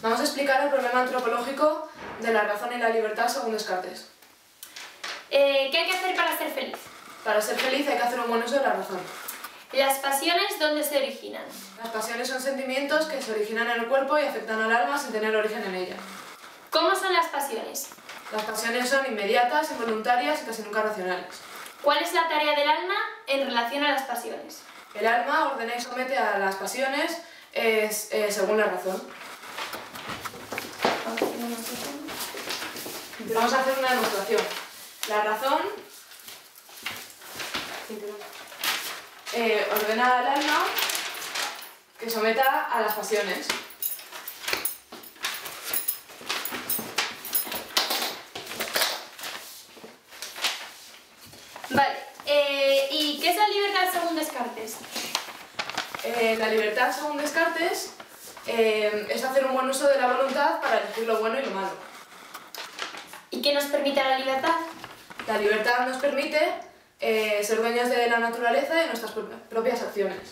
Vamos a explicar el problema antropológico de la razón y la libertad según Descartes. ¿Qué hay que hacer para ser feliz? Para ser feliz hay que hacer un buen uso de la razón. ¿Las pasiones dónde se originan? Las pasiones son sentimientos que se originan en el cuerpo y afectan al alma sin tener origen en ella. ¿Cómo son las pasiones? Las pasiones son inmediatas, involuntarias y casi nunca racionales. ¿Cuál es la tarea del alma en relación a las pasiones? El alma ordena y somete a las pasiones según la razón. Vamos a hacer una demostración. La razón ordena al alma que someta a las pasiones. Vale, ¿y qué es la libertad según Descartes? La libertad según Descartes es hacer un buen uso de la voluntad para elegir lo bueno y lo malo. ¿Y qué nos permite la libertad? La libertad nos permite ser dueños de la naturaleza y de nuestras propias acciones.